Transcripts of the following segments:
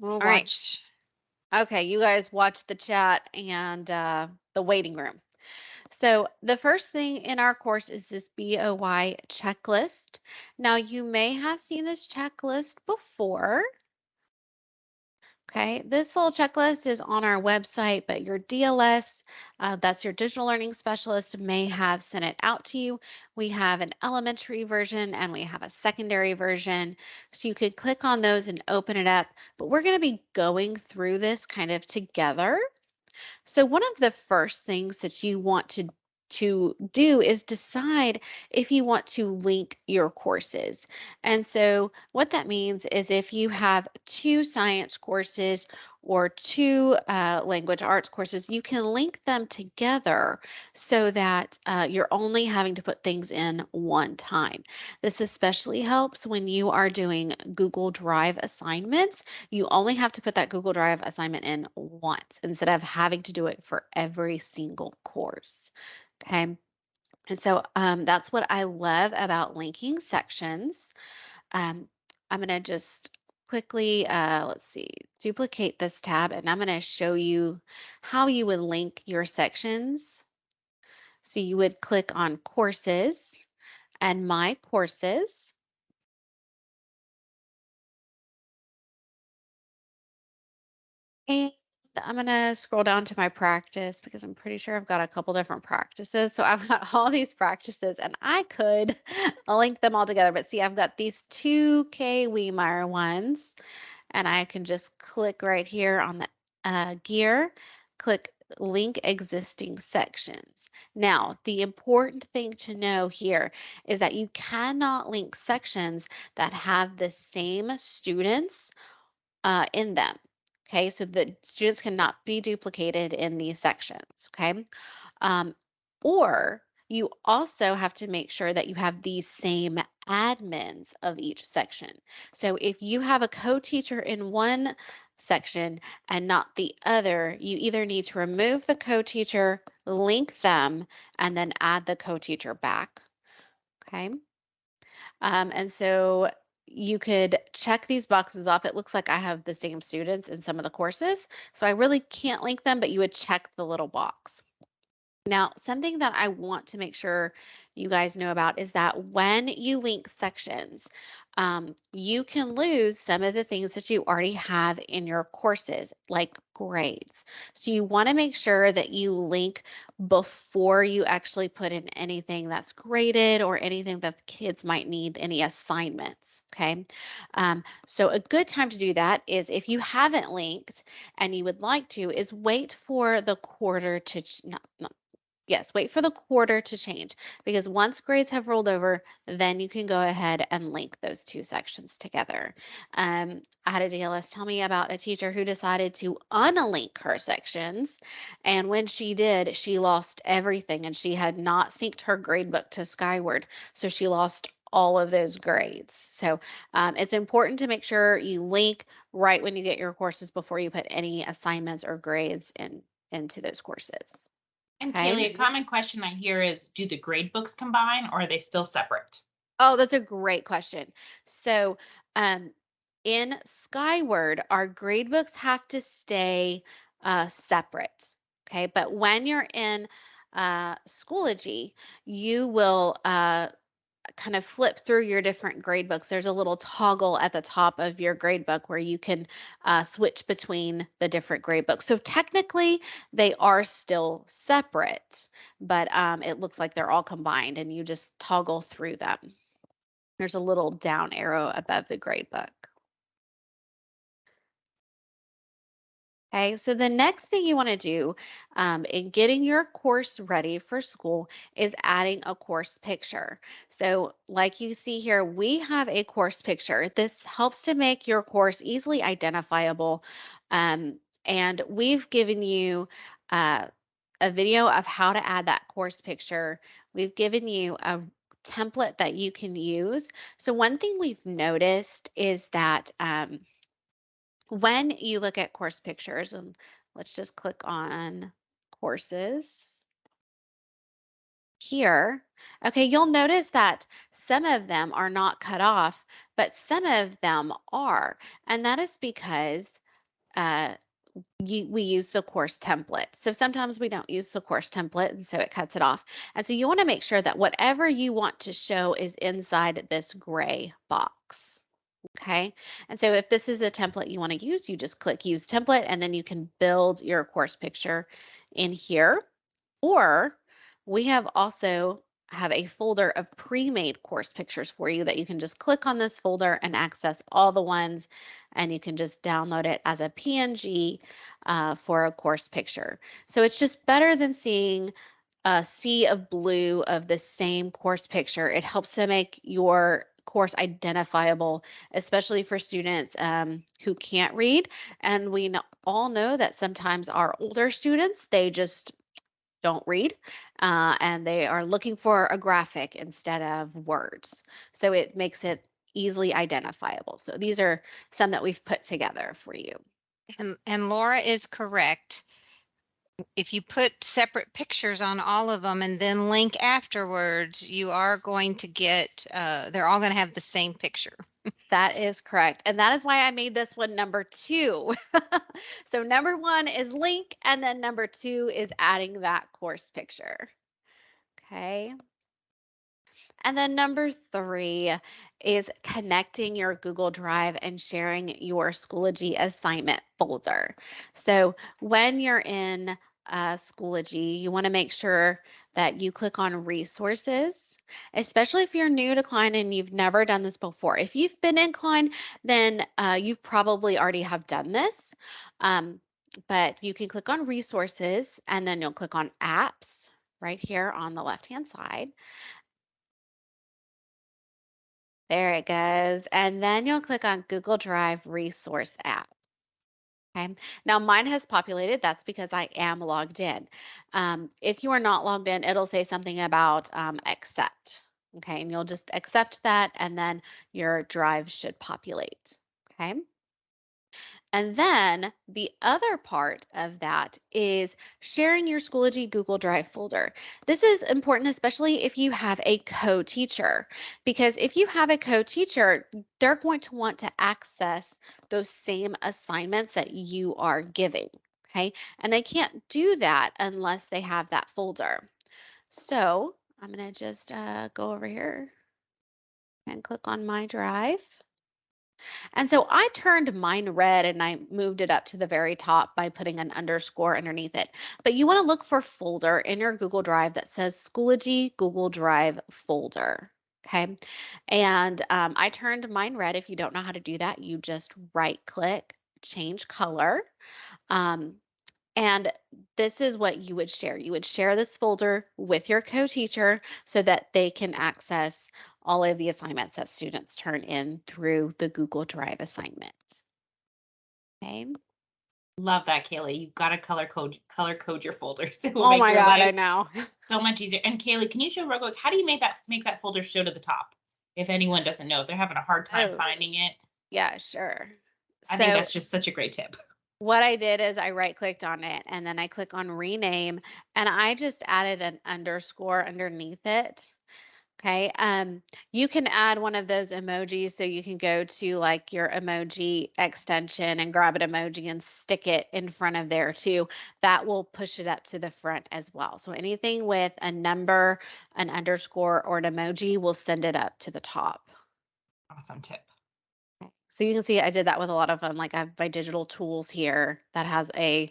we'll All right. watch. Okay, you guys watch the chat and the waiting room. So, the first thing in our course is this BOY checklist. Now, you may have seen this checklist before. Okay, this little checklist is on our website, but your DLS, that's your digital learning specialist, may have sent it out to you. We have an elementary version and we have a secondary version. So you could click on those and open it up. But we're going to be going through this kind of together. So one of the first things that you want to do is decide if you want to link your courses. And so what that means is if you have two science courses or two language arts courses, you can link them together so that you're only having to put things in one time. This especially helps when you are doing Google Drive assignments. You only have to put that Google Drive assignment in once instead of having to do it for every single course. Okay. And so that's what I love about linking sections. Um, I'm going to just quickly, let's see, duplicate this tab and I'm going to show you how you would link your sections. So you would click on courses and my courses. And I'm gonna scroll down to my practice because I'm pretty sure I've got a couple different practices. So I've got all these practices and I could link them all together. But see, I've got these two K Weemeyer ones and I can just click right here on the gear, click link existing sections. Now, the important thing to know here is that you cannot link sections that have the same students in them. Okay, so the students cannot be duplicated in these sections. Okay, um, or you also have to make sure that you have the same admins of each section. So if you have a co-teacher in one section and not the other, you either need to remove the co-teacher, link them, and then add the co-teacher back. Okay. And so you could check these boxes off. It looks like I have the same students in some of the courses, so I really can't link them, but you would check the little box. Now, something that I want to make sure you guys know about is that when you link sections, you can lose some of the things that you already have in your courses, like grades. So you want to make sure that you link before you actually put in anything that's graded or anything that the kids might need, any assignments. Okay. So a good time to do that is if you haven't linked and you would like to, is wait for the quarter to, not yes, wait for the quarter to change because once grades have rolled over, then you can go ahead and link those two sections together. I had a DLS tell me about a teacher who decided to unlink her sections. And when she did, she lost everything and she had not synced her grade book to Skyward. So she lost all of those grades. So it's important to make sure you link right when you get your courses before you put any assignments or grades into those courses. And Okay. Kaylee, a common question I hear is, do the grade books combine or are they still separate? Oh, that's a great question. So, um, in Skyward, our grade books have to stay separate. Okay. But when you're in Schoology, you will kind of flip through your different grade books. There's a little toggle at the top of your grade book where you can switch between the different grade books. So technically, they are still separate, but it looks like they're all combined and you just toggle through them. There's a little down arrow above the grade book. Okay, so the next thing you want to do in getting your course ready for school is adding a course picture. So, like you see here, we have a course picture. This helps to make your course easily identifiable. And we've given you a video of how to add that course picture. We've given you a template that you can use. So, one thing we've noticed is that. When you look at course pictures, and let's just click on courses here. Okay, you'll notice that some of them are not cut off, but some of them are. And that is because uh, we use the course template. So sometimes we don't use the course template, and so it cuts it off. And so you want to make sure that whatever you want to show is inside this gray box. Okay. And so if this is a template you want to use, you just click use template and then you can build your course picture in here. Or we have also have a folder of pre-made course pictures for you that you can just click on this folder and access all the ones, and you can just download it as a PNG for a course picture. So it's just better than seeing a sea of blue of the same course picture. It helps to make your course identifiable, especially for students who can't read. And all know that sometimes our older students, they just don't read, and they are looking for a graphic instead of words. So it makes it easily identifiable. So these are some that we've put together for you. And Laura is correct. If you put separate pictures on all of them and then link afterwards, you are going to get, they're all going to have the same picture. That is correct. And that is why I made this one number two. So number one is link, and then number two is adding that course picture. Okay. And then number three is connecting your Google Drive and sharing your Schoology assignment folder. So when you're in Schoology, you want to make sure that you click on resources, especially if you're new to Klein and you've never done this before. If you've been in Klein, then you probably already have done this. Um, but you can click on resources and then you'll click on apps right here on the left-hand side. There it goes. And then you'll click on Google Drive Resource App. Okay. Now mine has populated. That's because I am logged in. If you are not logged in, it'll say something about accept. Okay. And you'll just accept that, and then your drive should populate. Okay. And then the other part of that is sharing your Schoology Google Drive folder. This is important, especially if you have a co-teacher, because if you have a co-teacher, they're going to want to access those same assignments that you are giving. Okay. And they can't do that unless they have that folder. So I'm going to just go over here and click on my drive. And so I turned mine red and I moved it up to the very top by putting an underscore underneath it. But you want to look for folder in your Google Drive that says Schoology Google Drive folder. Okay. And I turned mine red. If you don't know how to do that, you just right click, change color. Um, and this is what you would share. You would share this folder with your co-teacher so that they can access all of the assignments that students turn in through the Google Drive assignments. Okay. Love that, Kaylee. You've got to color code your folders. It will Oh make my your God, I life know. so much easier. And Kaylee, can you show real quick how do you make that folder show to the top? If anyone doesn't know, if they're having a hard time Oh, finding it, yeah, sure. I think So that's just such a great tip. what I did is I right clicked on it and then I click on rename and I just added an underscore underneath it. Okay. You can add one of those emojis, so you can go to like your emoji extension and grab an emoji and stick it in front of there too. That will push it up to the front as well. So anything with a number, an underscore, or an emoji will send it up to the top. Awesome tip. Okay. So you can see I did that with a lot of them. Like I have my digital tools here that has a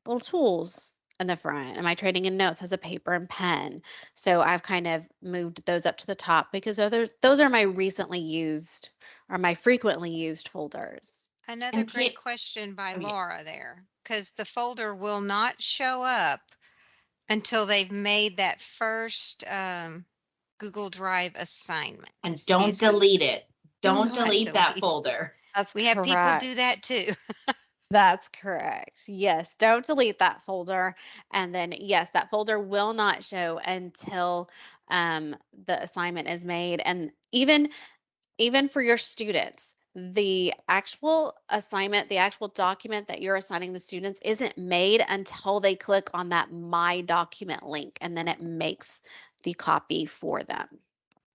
little tools in the front, and my trading in notes has a paper and pen. So I've kind of moved those up to the top because those are my recently used or my frequently used folders. Another And great Kate, question by oh yeah, Laura there, because the folder will not show up until they've made that first Google Drive and assignment. don't Yes, we delete it. do Don't not delete that delete. folder. That's We have people do correct. that too. That's correct. Yes, don't delete that folder. And then, yes, that folder will not show until the assignment is made. And even for your students, the actual assignment, the actual document that you're assigning the students isn't made until they click on that My Document link, and then it makes the copy for them.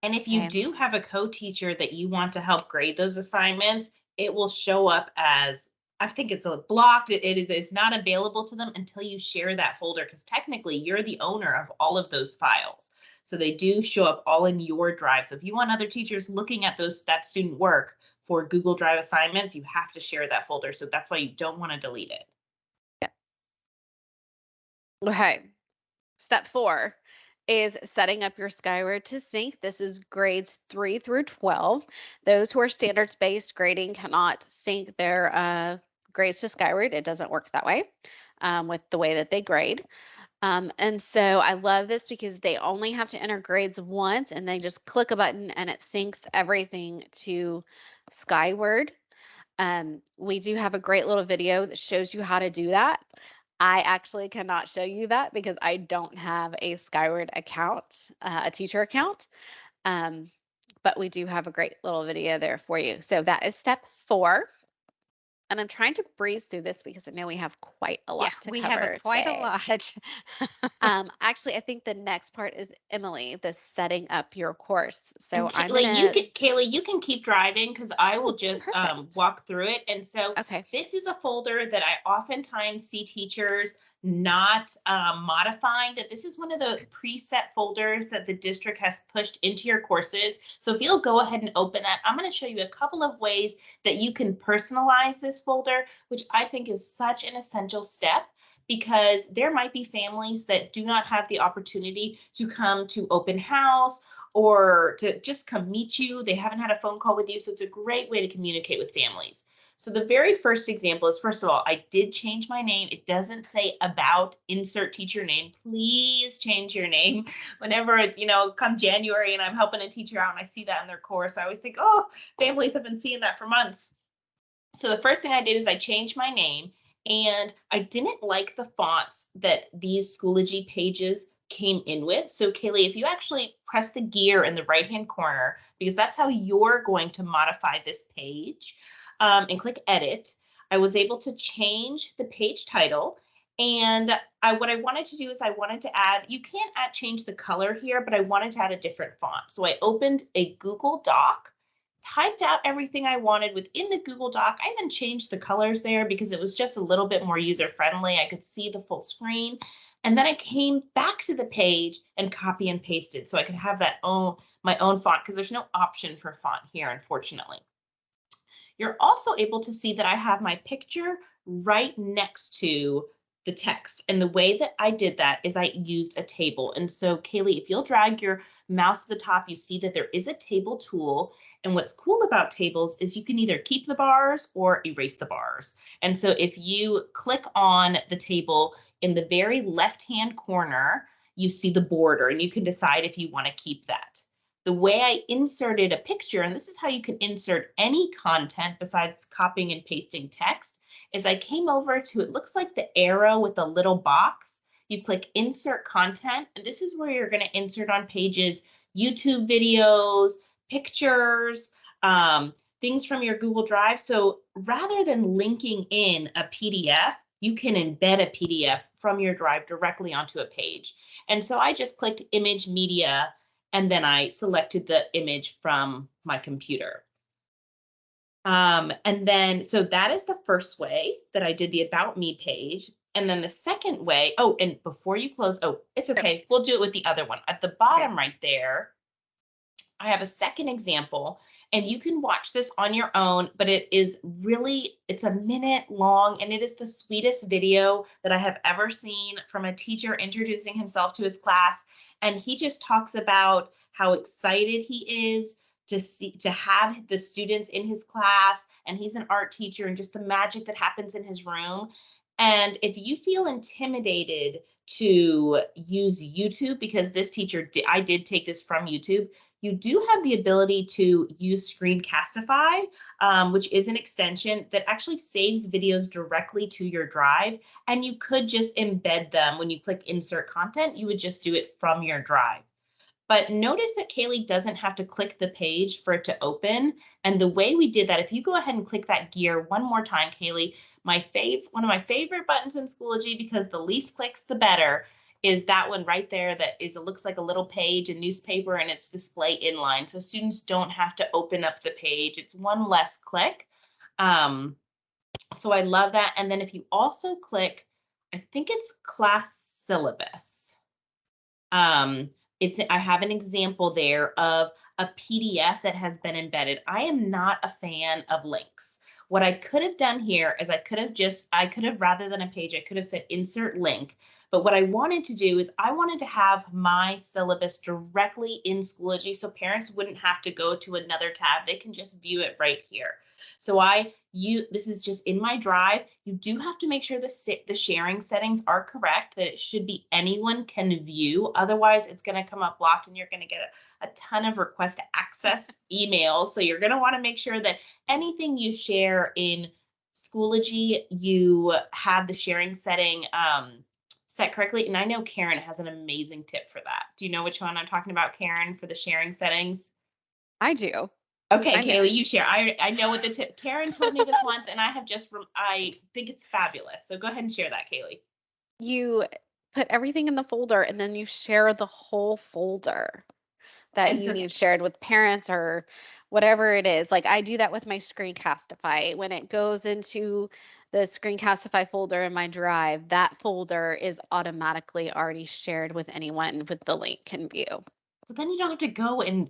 And if you Okay. do have a co-teacher that you want to help grade those assignments, it will show up as I think it's blocked. It is not available to them until you share that folder, because technically you're the owner of all of those files. So they do show up all in your drive. So if you want other teachers looking at that student work for Google Drive assignments, you have to share that folder. So that's why you don't want to delete it. Okay. Step 4 is setting up your Skyward to sync. This is grades 3 through 12. Those who are standards-based grading cannot sync their grades to Skyward. It doesn't work that way with the way that they grade. And so I love this because they only have to enter grades once and they just click a button and it syncs everything to Skyward. We do have a great little video that shows you how to do that. I actually cannot show you that because I don't have a Skyward account, a teacher account. Um, but we do have a great little video there for you. So that is step 4. And I'm trying to breeze through this because I know we have quite a Yeah, lot to we have cover quite a today. lot. Actually, I think the next part is Emily, the setting up your course. So And I'm Kaylee, you can keep driving because I will Oh, just perfect. walk through it. And so Okay. this is a folder that I oftentimes see teachers not modifying. That this is one of the preset folders that the district has pushed into your courses. So if you'll go ahead and open that, I'm going to show you a couple of ways that you can personalize this folder, which I think is such an essential step, because there might be families that do not have the opportunity to come to open house or to just come meet you. They haven't had a phone call with you. So it's a great way to communicate with families. So the very first example is, first of all, I did change my name. It doesn't say about insert teacher name. Please change your name. Whenever it's, come January and I'm helping a teacher out and I see that in their course, I always think, oh, families have been seeing that for months. So the first thing I did is I changed my name, and I didn't like the fonts that these Schoology pages came in with. So Kaylee, if you actually press the gear in the right-hand corner, because that's how you're going to modify this page, and click edit, I was able to change the page title. And what I wanted to do is I wanted to add, you can't change the color here, but I wanted to add a different font. So I opened a Google Doc, typed out everything I wanted within the Google Doc. I even changed the colors there because it was just a little bit more user friendly. I could see the full screen. And then I came back to the page and copy and pasted so I could have my own font, because there's no option for font here, unfortunately. You're also able to see that I have my picture right next to the text. And the way that I did that is I used a table. And so Kaylee, if you'll drag your mouse to the top, you see that there is a table tool. And what's cool about tables is you can either keep the bars or erase the bars. And so if you click on the table in the very left-hand corner, you see the border and you can decide if you want to keep that. The way I inserted a picture, and this is how you can insert any content besides copying and pasting text, is I came over to, it looks like the arrow with the little box. You click insert content, and this is where you're going to insert on pages YouTube videos, pictures, things from your Google Drive. So rather than linking in a PDF, you can embed a PDF from your Drive directly onto a page. And so I just clicked image media, and then I selected the image from my computer. And then, so that is the first way that I did the About Me page. And then the second way, oh, and before you close, it's okay. We'll do it with the other one. At the bottom right there, I have a second example, and you can watch this on your own, but it's a minute long, and it is the sweetest video that I have ever seen from a teacher introducing himself to his class. And he just talks about how excited he is to have the students in his class, and he's an art teacher, and just the magic that happens in his room. And if you feel intimidated to use YouTube, because this teacher, I did take this from YouTube, you do have the ability to use Screencastify, which is an extension that actually saves videos directly to your Drive. And you could just embed them when you click insert content. You would just do it from your Drive. But notice that Kaylee doesn't have to click the page for it to open. And the way we did that, if you go ahead and click that gear one more time, Kaylee, one of my favorite buttons in Schoology, because the least clicks, the better, is that one right there that it looks like a little page, a newspaper, and it's display inline. So students don't have to open up the page. It's one less click. So I love that. And then if you also click, I think it's class syllabus. Um, I have an example there of a PDF that has been embedded. I am not a fan of links. What I could have done here is I could have, rather than a page, I could have said insert link. But what I wanted to do is I wanted to have my syllabus directly in Schoology so parents wouldn't have to go to another tab. They can just view it right here. So this is just in my drive. You do have to make sure the sharing settings are correct, that it should be anyone can view. Otherwise, it's going to come up blocked and you're going to get a ton of request to access emails. So you're going to want to make sure that anything you share in Schoology, you have the sharing setting set correctly. And I know Karen has an amazing tip for that. Do you know which one I'm talking about, Karen, for the sharing settings? I do. Okay, I know. Kaylee, you share. I know what the tip. Karen told me this once, and I think it's fabulous. So go ahead and share that, Kaylee. You put everything in the folder and then you share the whole folder that And you so need shared with parents or whatever it is. Like I do that with my Screencastify. When it goes into the Screencastify folder in my drive, that folder is automatically already shared with anyone with the link can view. so then you don't have to go and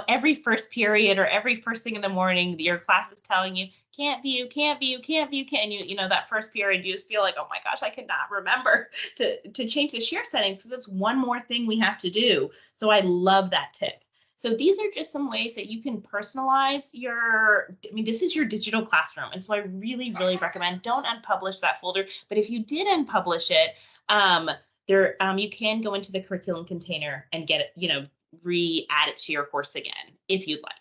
every first period or every first thing in the morning, your class is telling you can't view, can't view, can't view, can't. And that first period, you just feel like, oh my gosh, I cannot remember to change the share settings because it's one more thing we have to do. So I love that tip. So these are just some ways that you can personalize this is your digital classroom. And so I really, really recommend don't unpublish that folder. But if you did unpublish it, you can go into the curriculum container and get it, re-add it to your course again if you'd like.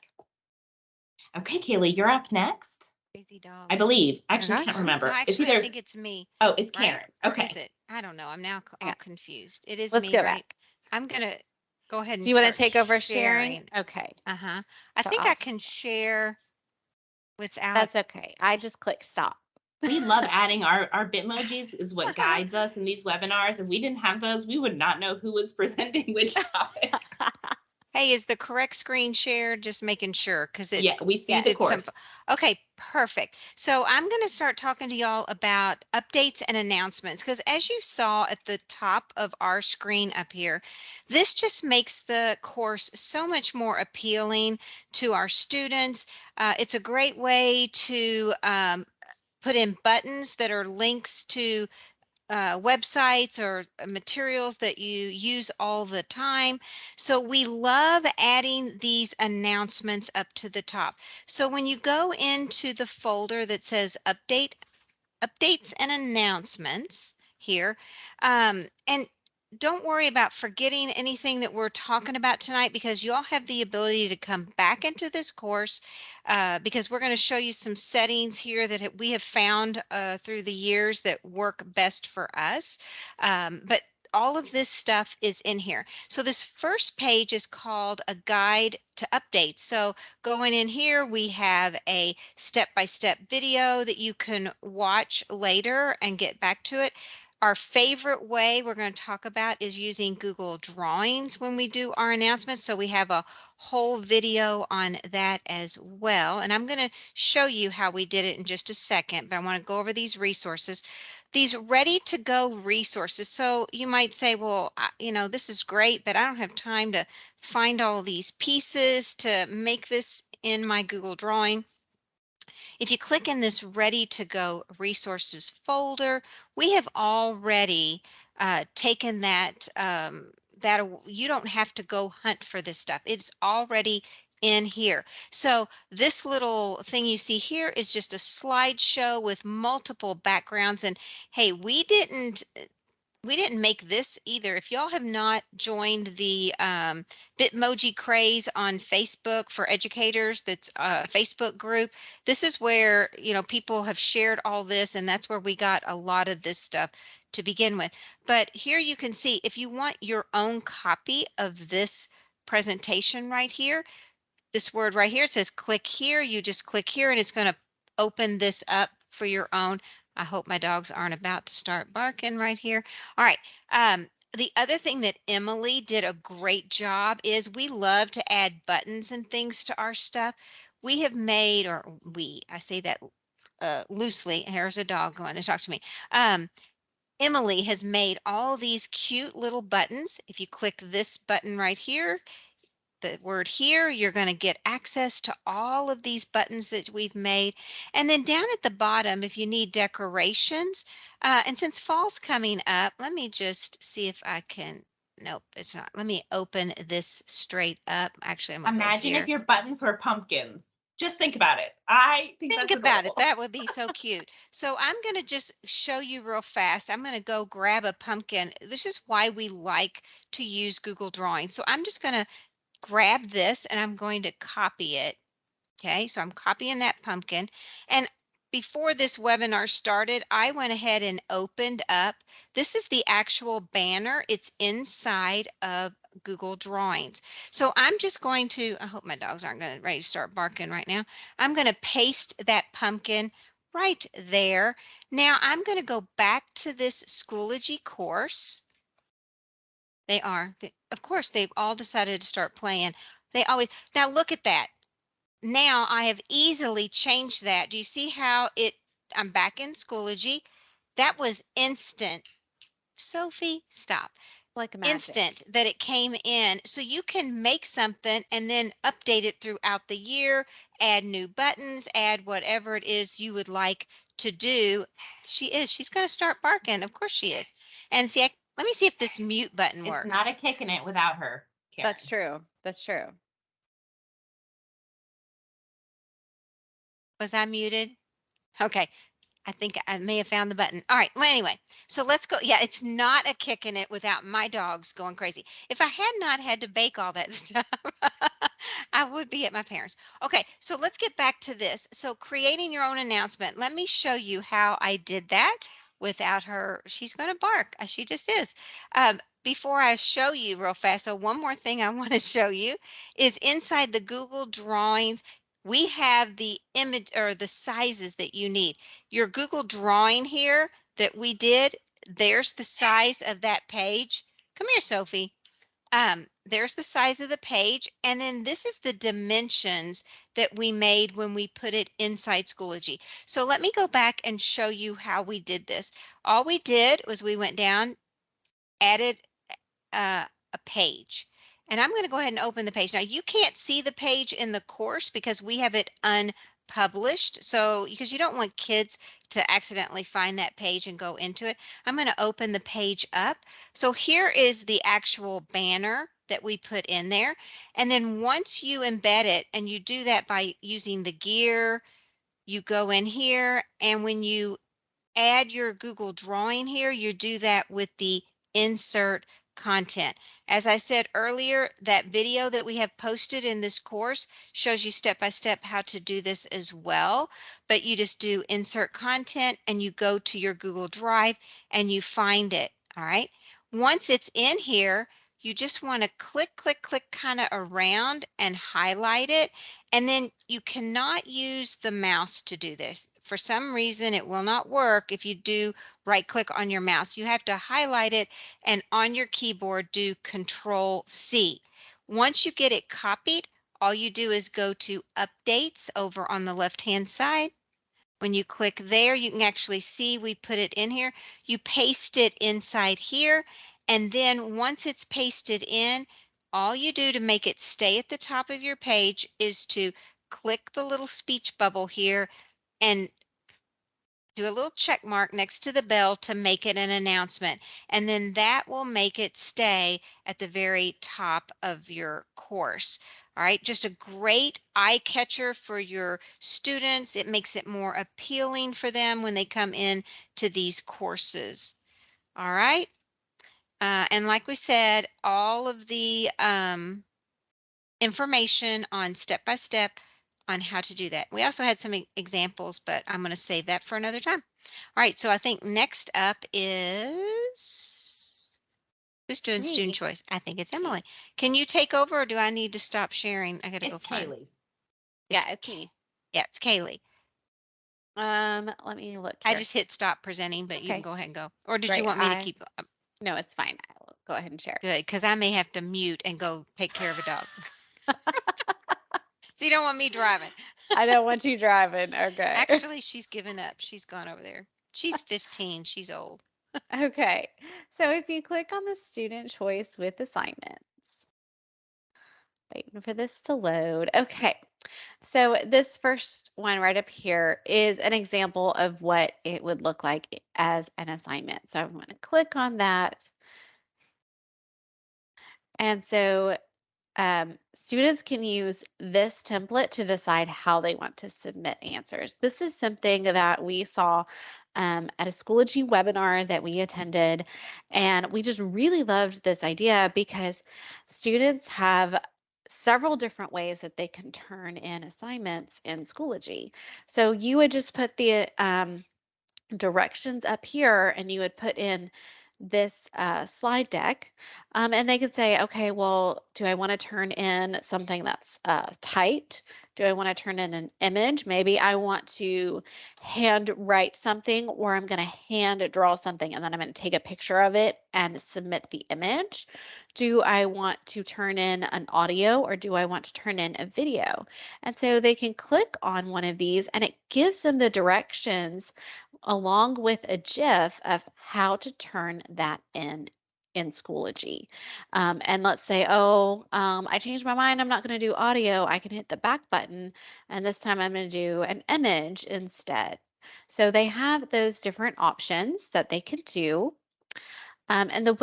Okay, Kaylee, you're up next. Crazy dogs. I believe. Oh Actually, can't gosh. remember. No, It's actually, I either. think it's me, Oh, it's right? Karen. Or is Okay. it? I don't know. I'm now I all got- confused. It is Let's me, go right? back. I'm gonna go ahead Do and you want to start take over sharing? sharing. Okay. Uh-huh. I So think I can share without. that's okay. I just click stop. We love adding our Bitmojis is what guides us in these webinars. If we didn't have those, we would not know who was presenting which topic. Hey, is the correct screen shared? Just making sure because it Yeah, we see the did some. course. Okay, perfect. So I'm going to start talking to y'all about updates and announcements because as you saw at the top of our screen up here, this just makes the course so much more appealing to our students. It's a great way to put in buttons that are links to websites or materials that you use all the time. So we love adding these announcements up to the top. So when you go into the folder that says updates and announcements here, and don't worry about forgetting anything that we're talking about tonight because you all have the ability to come back into this course because we're going to show you some settings here that we have found through the years that work best for us. But all of this stuff is in here. So this first page is called a guide to updates. So going in here, we have a step-by-step video that you can watch later and get back to it. Our favorite way we're going to talk about is using Google Drawings when we do our announcements. So we have a whole video on that as well. And I'm going to show you how we did it in just a second, but I want to go over these resources. These ready to go resources. So you might say, well, this is great, but I don't have time to find all these pieces to make this in my Google Drawing. If you click in this ready to go resources folder, we have already taken that you don't have to go hunt for this stuff. It's already in here. So this little thing you see here is just a slideshow with multiple backgrounds. And hey, we didn't make this either. If y'all have not joined the Bitmoji craze on Facebook for educators, that's a Facebook group, this is where, people have shared all this, and that's where we got a lot of this stuff to begin with. But here you can see if you want your own copy of this presentation right here, this word right here, it says click here. You just click here and it's going to open this up for your own. I hope my dogs aren't about to start barking right here. All right. The other thing that Emily did a great job is we love to add buttons and things to our stuff. We have made, I say that loosely. Here's a dog going to talk to me. Um, Emily has made all these cute little buttons. If you click this button right here, the word here, you're going to get access to all of these buttons that we've made. And then down at the bottom, if you need decorations, and since fall's coming up, let me just see if I can, nope, it's not. Let me open this straight up. Actually, I'm going to go Imagine if here. your buttons were pumpkins. Just think about it. I think Think that's about it. adorable. That would be so cute. So I'm going to just show you real fast. I'm going to go grab a pumpkin. This is why we like to use Google Drawings. So I'm just going to grab this and I'm going to copy it. Okay, so I'm copying that pumpkin. And before this webinar started, I went ahead and opened up. This is the actual banner. It's inside of Google Drawings. So I'm just going to, I hope my dogs aren't going to ready to start barking right now. I'm going to paste that pumpkin right there. Now I'm going to go back to this Schoology course. They are, of course, they've all decided to start playing. They always, now look at that. Now I have easily changed that. Do you see how I'm back in Schoology. That was instant. Sophie, stop. Like magic. Instant that it came in. So you can make something and then update it throughout the year, add new buttons, add whatever it is you would like to do. She's going to start barking. Of course she is. And see, let me see if this mute button It's not works. a kick in it without her, Karen. That's true. That's true. Was I muted? Okay. I think I may have found the button. All right. Well, anyway, so let's go. Yeah, it's not a kick in it without my dogs going crazy. If I had not had to bake all that stuff, I would be at my parents'. Okay, so let's get back to this. So creating your own announcement. Let me show you how I did that without her. She's going to bark. She just is. Before I show you real fast, so one more thing I want to show you is inside the Google Drawings, we have the image or the sizes that you need. Your Google drawing here that we did, there's the size of that page. Come here, Sophie. There's the size of the page. And then this is the dimensions that we made when we put it inside Schoology. So let me go back and show you how we did this. All we did was we went down, added a page. And I'm going to go ahead and open the page. Now you can't see the page in the course because we have it unpublished. So because you don't want kids to accidentally find that page and go into it, I'm going to open the page up. So here is the actual banner that we put in there. And then once you embed it, and you do that by using the gear, you go in here, and when you add your Google drawing here, you do that with the insert content. As I said earlier, that video that we have posted in this course shows you step by step how to do this as well. But you just do insert content and you go to your Google Drive and you find it. All right. Once it's in here, you just want to click, click, click kind of around and highlight it. And then you cannot use the mouse to do this. For some reason, it will not work if you do right click on your mouse. You have to highlight it and on your keyboard do Control C. Once you get it copied, all you do is go to Updates over on the left-hand side. When you click there, you can actually see we put it in here. You paste it inside here, and then once it's pasted in, all you do to make it stay at the top of your page is to click the little speech bubble here and do a little check mark next to the bell to make it an announcement. And then that will make it stay at the very top of your course. All right, just a great eye catcher for your students. It makes it more appealing for them when they come in to these courses. All right. And like we said, all of the information on step by step on how to do that. We also had some examples, but I'm going to save that for another time. All right, so I think next up is who's doing student Me. choice? I think it's Emily. Can you take over or do I need to stop sharing? I got to go It's find. Kaylee. Yeah, it's me. Yeah, it's Kaylee. Let me look I here. just hit stop presenting, but you can Okay. go ahead and go. Or did you Great. want me to keep No, it's fine. I will go ahead and share. good? Because I may have to mute and go take care of a dog. So you don't want me driving. I don't want you driving. Okay. Actually, she's given up. She's gone over there. She's 15. She's old. Okay. So if you click on the student choice with assignments, waiting for this to load. Okay. So this first one right up here is an example of what it would look like as an assignment. So I'm going to click on that. And so students can use this template to decide how they want to submit answers. This is something that we saw at a Schoology webinar that we attended, and we just really loved this idea because students have several different ways that they can turn in assignments in Schoology. So you would just put the directions up here and you would put in this slide deck and they could say, okay, well, do I want to turn in something that's typed? Do I want to turn in an image? Maybe I want to hand write something, or I'm going to hand draw something and then I'm going to take a picture of it and submit the image. Do I want to turn in an audio, or do I want to turn in a video? And so they can click on one of these and it gives them the directions along with a GIF of how to turn that in Schoology. And let's say, oh, I changed my mind. I'm not going to do audio. I can hit the back button, and this time I'm going to do an image instead. So they have those different options that they can do. And uh, the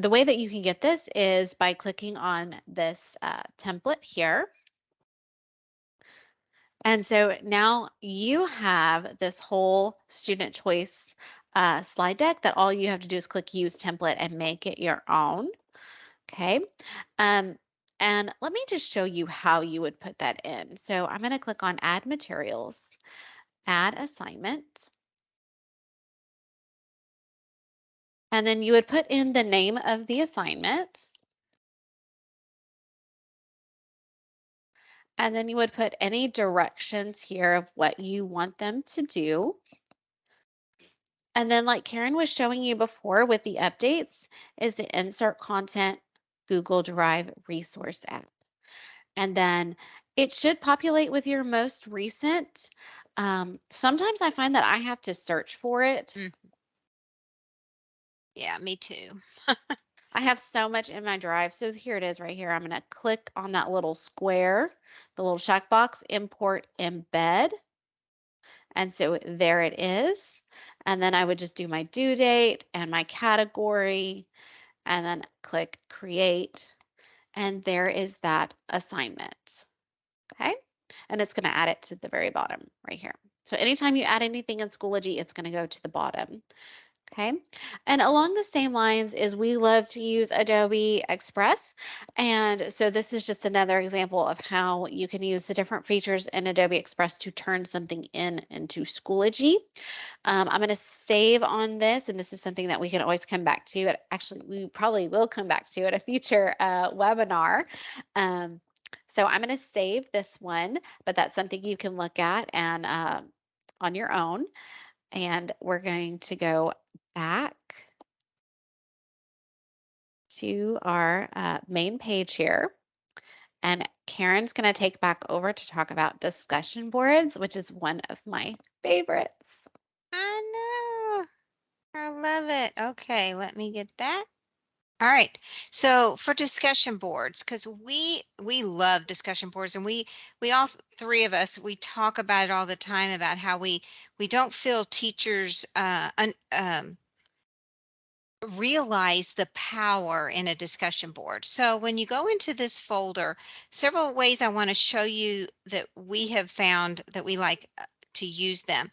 way that you can get this is by clicking on this template here. And so now you have this whole student choice slide deck that all you have to do is click use template and make it your own. Okay. Um, and let me just show you how you would put that in. So I'm going to click on add materials, add assignment, and then you would put in the name of the assignment. And then you would put any directions here of what you want them to do. And then like Karen was showing you before with the updates is the insert content Google Drive resource app. And then it should populate with your most recent. Sometimes I find that I have to search for it. Mm. Yeah, me too. I have so much in my drive. So here it is right here. I'm going to click on that little square, the little checkbox, import embed. And so there it is. And then I would just do my due date and my category and then click create. And there is that assignment. Okay. And it's going to add it to the very bottom right here. So anytime you add anything in Schoology, it's going to go to the bottom. Okay. And along the same lines is we love to use Adobe Express. And so this is just another example of how you can use the different features in Adobe Express to turn something into Schoology. I'm going to save on this, and this is something that we can always come back to. Actually, we probably will come back to at a future webinar. Um, so I'm going to save this one, but that's something you can look at and on your own. And we're going to go back to our main page here. And Karen's going to take back over to talk about discussion boards, which is one of my favorites. I know. I love it. Okay, let me get that. All right. So for discussion boards, because we love discussion boards, and we all three of us, we talk about it all the time about how we don't feel teachers realize the power in a discussion board. So when you go into this folder, several ways I want to show you that we have found that we like to use them.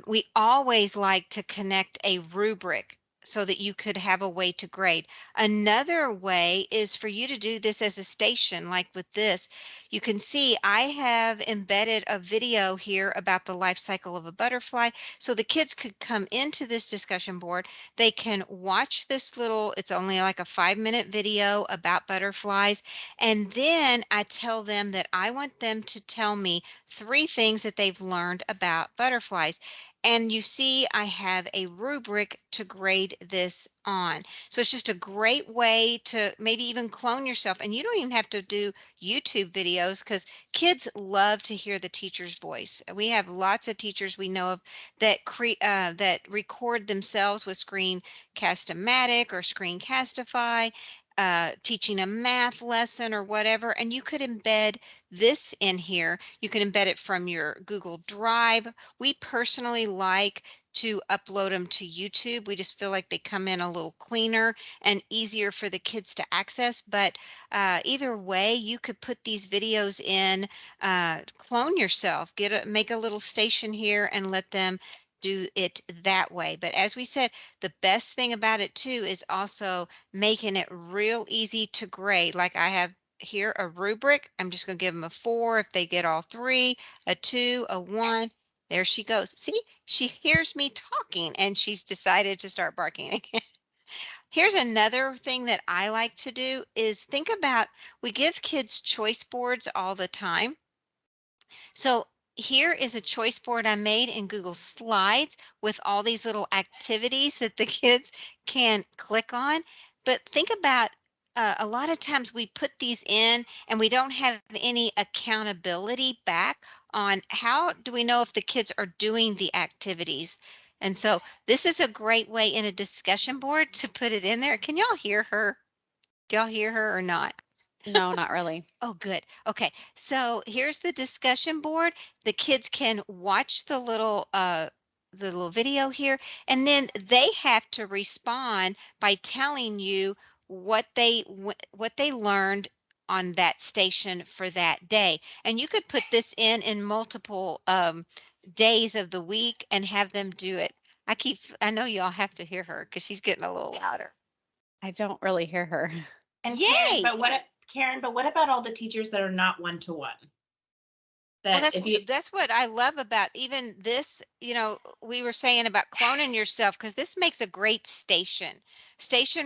We always like to connect a rubric so that you could have a way to grade. Another way is for you to do this as a station, like with this. You can see I have embedded a video here about the life cycle of a butterfly, so the kids could come into this discussion board. They can watch this little, it's only like a 5-minute video about butterflies. And then I tell them that I want them to tell me 3 things that they've learned about butterflies. And you see, I have a rubric to grade this on. So it's just a great way to maybe even clone yourself. And you don't even have to do YouTube videos because kids love to hear the teacher's voice. We have lots of teachers we know of that record themselves with Screencast-O-Matic or Screencastify, teaching a math lesson or whatever. And you could embed this in here. You can embed it from your Google Drive. We personally like to upload them to YouTube. We just feel like they come in a little cleaner and easier for the kids to access. But either way, you could put these videos in, clone yourself, make a little station here and let them do it that way. But as we said, the best thing about it too is also making it real easy to grade. Like I have here a rubric. I'm just going to give them a 4 if they get all 3, a 2, a 1. There she goes. See, she hears me talking and she's decided to start barking again. Here's another thing that I like to do is think about, we give kids choice boards all the time. So here is a choice board I made in Google Slides with all these little activities that the kids can click on. But think about, a lot of times we put these in and we don't have any accountability back on how do we know if the kids are doing the activities. And so this is a great way in a discussion board to put it in there. Can y'all hear her? Do y'all hear her or not? No, not really. Oh, good. Okay. So here's the discussion board. The kids can watch the little video here, and then they have to respond by telling you what they learned on that station for that day. And you could put this in multiple days of the week and have them do it. I know y'all have to hear her because she's getting a little louder. I don't really hear her. And Yay! Karen, but what about all the teachers that are not one to one? Well, That if you that's what I love about even this, we were saying about cloning yourself because this makes a great station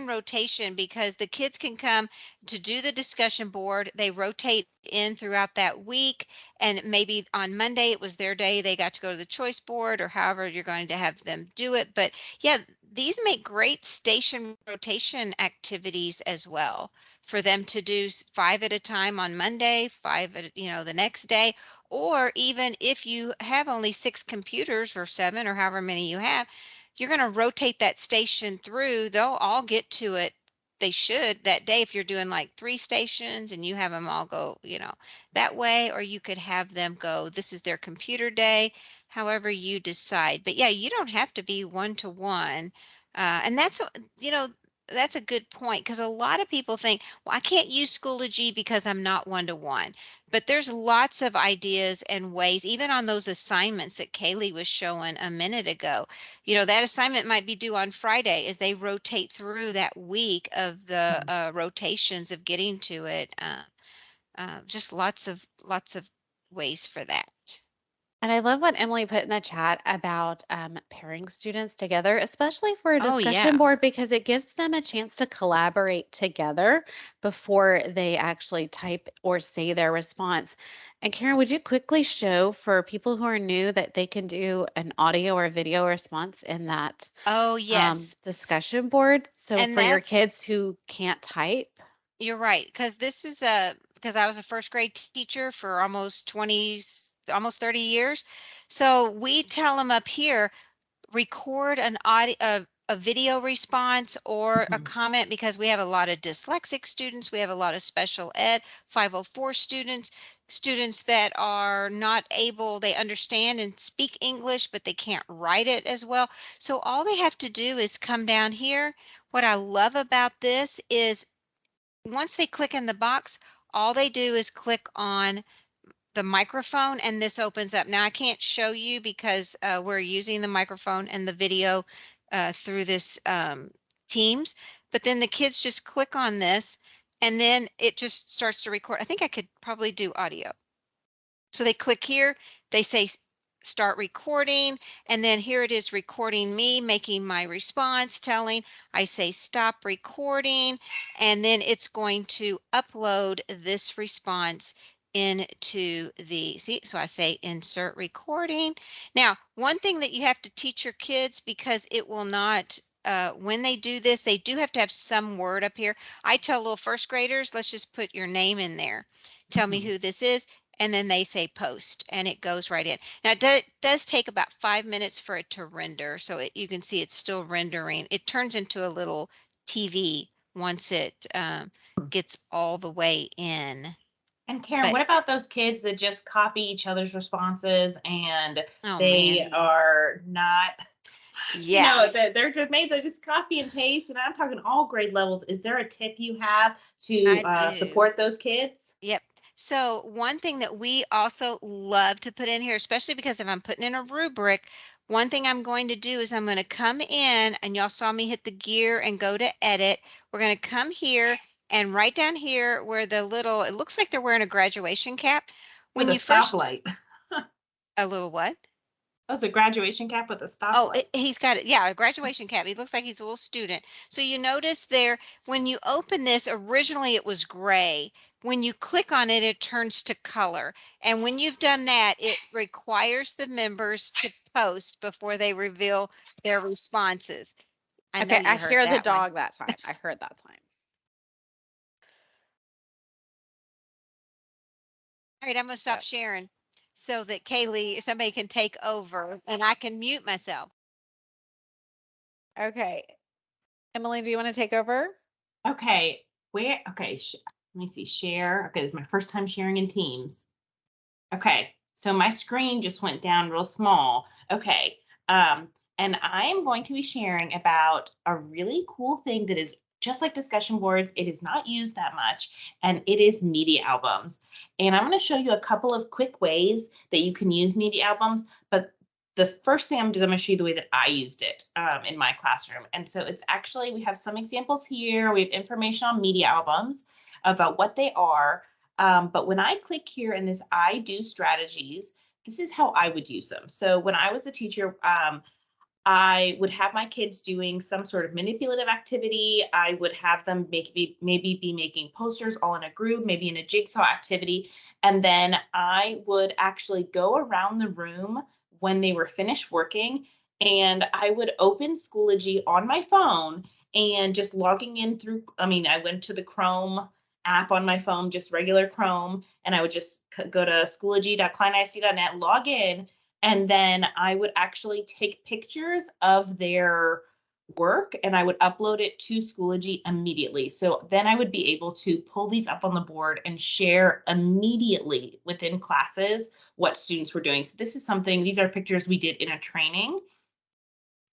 rotation because the kids can come to do the discussion board. They rotate in throughout that week, and maybe on Monday it was their day. They got to go to the choice board or however you're going to have them do it. But yeah, these make great station rotation activities as well for them to do 5 at a time on Monday, the next day, or even if you have only 6 computers or 7 or however many you have, you're going to rotate that station through. They'll all get to it. They should that day if you're doing like 3 stations and you have them all go, that way, or you could have them go, this is their computer day, however you decide. But yeah, you don't have to be one to one. And you know, that's a good point because a lot of people think, well, I can't use Schoology because I'm not one to one. But there's lots of ideas and ways, even on those assignments that Kaylee was showing a minute ago. That assignment might be due on Friday as they rotate through that week of the rotations of getting to it. Just lots of ways for that. And I love what Emily put in the chat about pairing students together, especially for a Oh, discussion yeah. board, because it gives them a chance to collaborate together before they actually type or say their response. And Karen, would you quickly show for people who are new that they can do an audio or video response in that Oh, yes. discussion board? So And for your that's kids who can't type, You're right, because because I was a first grade teacher for almost 30 years. So we tell them up here, record a video response or a Mhm. comment because we have a lot of dyslexic students. We have a lot of special ed 504 students that are not able, they understand and speak English, but they can't write it as well. So all they have to do is come down here. What I love about this is once they click in the box, all they do is click on the microphone and this opens up. Now I can't show you because we're using the microphone and the video through this Teams, but then the kids just click on this and then it just starts to record. I think I could probably do audio. So they click here, they say start recording, and then here it is recording me making my response, telling, I say stop recording, and then it's going to upload this response into see, so I say insert recording. Now, one thing that you have to teach your kids because it will not when they do this, they do have to have some word up here. I tell little first graders, let's just put your name in there. Tell me Mhm. who this is. And then they say post and it goes right in. Now, it does take about 5 minutes for it to render. So you can see it's still rendering. It turns into a little TV once it gets all the way in. And Karen, But what about those kids that just copy each other's responses and oh they man, are not, yeah, they're just made to just copy and paste? And I'm talking all grade levels. Is there a tip you have to I do. support those kids? Yep. So one thing that we also love to put in here, especially because if I'm putting in a rubric, one thing I'm going to do is I'm going to come in and y'all saw me hit the gear and go to edit. We're going to come here and right down here where the little, it looks like they're wearing a graduation cap. With When a you first, stoplight. a little what? That was a graduation cap with a Oh, stoplight. he's got it. Yeah, a graduation cap. He looks like he's a little student. So you notice there, when you open this, originally it was gray. When you click on it, it turns to color. And when you've done that, it requires the members to post before they reveal their responses. I know Okay, I you heard hear the that one. dog that time. I heard that time. All right, I'm gonna stop Yep. sharing so that Kaylee, somebody can take over and I can mute myself. Okay. Emily, do you want to take over? Okay, okay, let me see, share. Okay, this is my first time sharing in Teams. Okay, so my screen just went down real small. Okay, and I am going to be sharing about a really cool thing that is just like discussion boards. It is not used that much, and it is media albums. And I'm going to show you a couple of quick ways that you can use media albums, but the first thing I'm going to show you the way that I used it in my classroom. And so it's actually, we have some examples here. We have information on media albums about what they are, but when I click here in this I do strategies, this is how I would use them. So when I was a teacher, I would have my kids doing some sort of manipulative activity. I would have them maybe be making posters all in a group, maybe in a jigsaw activity. And then I would actually go around the room when they were finished working and I would open Schoology on my phone and just logging in through, I went to the Chrome app on my phone, just regular Chrome, and I would just go to schoology.kleinist.net, log in, and then I would actually take pictures of their work and I would upload it to Schoology immediately. So then I would be able to pull these up on the board and share immediately within classes what students were doing. So this is something, these are pictures we did in a training.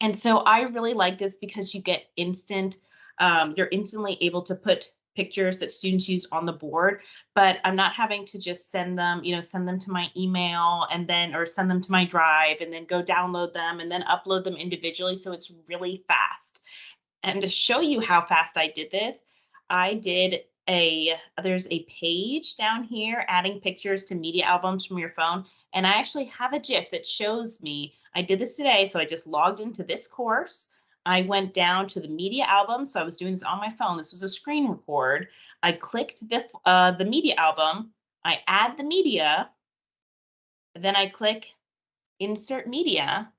And so I really like this because you get you're instantly able to put pictures that students use on the board, but I'm not having to just send them to my email and then, or send them to my drive and then go download them and then upload them individually. So it's really fast. And to show you how fast I did this, I did there's a page down here adding pictures to media albums from your phone. And I actually have a GIF that shows me, I did this today. So I just logged into this course. I went down to the media album. So I was doing this on my phone. This was a screen record. I clicked the media album. I add the media. Then I click insert media.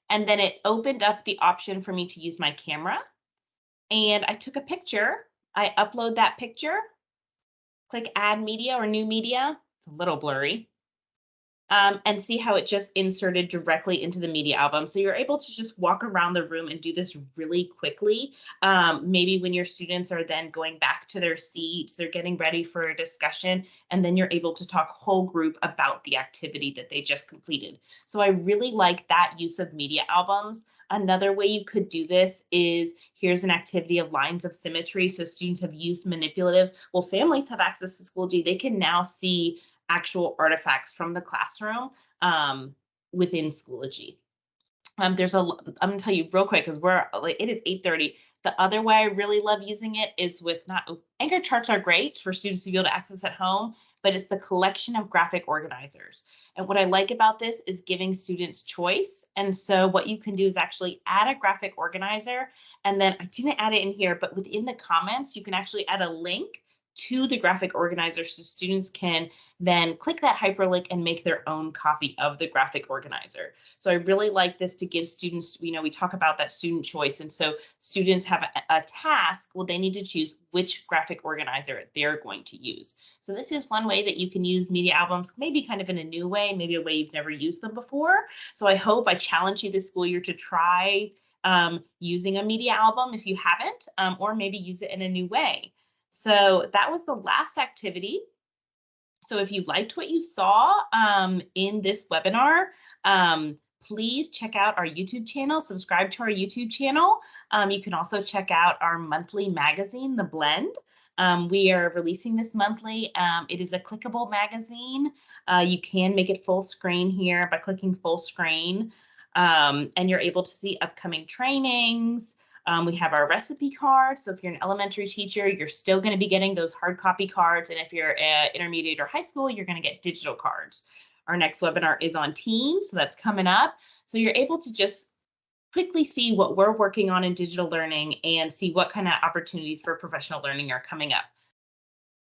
And then it opened up the option for me to use my camera. And I took a picture. I upload that picture, click add media or new media. It's a little blurry. And see how it just inserted directly into the media album. So you're able to just walk around the room and do this really quickly. Maybe when your students are then going back to their seats, they're getting ready for a discussion, and then you're able to talk whole group about the activity that they just completed. So I really like that use of media albums. Another way you could do this is, here's an activity of lines of symmetry. So students have used manipulatives. Well, families have access to Schoology. They can now see actual artifacts from the classroom within Schoology. I'm gonna tell you real quick because it is 8:30. The other way I really love using it is with not anchor charts are great for students to be able to access at home, but it's the collection of graphic organizers. And what I like about this is giving students choice. And so what you can do is actually add a graphic organizer. And then I didn't add it in here, but within the comments, you can actually add a link to the graphic organizer so students can then click that hyperlink and make their own copy of the graphic organizer. So I really like this to give students, we talk about that student choice. And so students have a task, well, they need to choose which graphic organizer they're going to use. So this is one way that you can use media albums, maybe kind of in a new way, maybe a way you've never used them before. So I challenge you this school year to try using a media album if you haven't, or maybe use it in a new way. So that was the last activity. So if you liked what you saw in this webinar, please check out our YouTube channel, subscribe to our YouTube channel. You can also check out our monthly magazine, The Blend. We are releasing this monthly. It is a clickable magazine. You can make it full screen here by clicking full screen. And you're able to see upcoming trainings. We have our recipe cards. So if you're an elementary teacher, you're still going to be getting those hard copy cards. And if you're intermediate or high school, you're going to get digital cards. Our next webinar is on Teams, so that's coming up. So you're able to just quickly see what we're working on in digital learning and see what kind of opportunities for professional learning are coming up.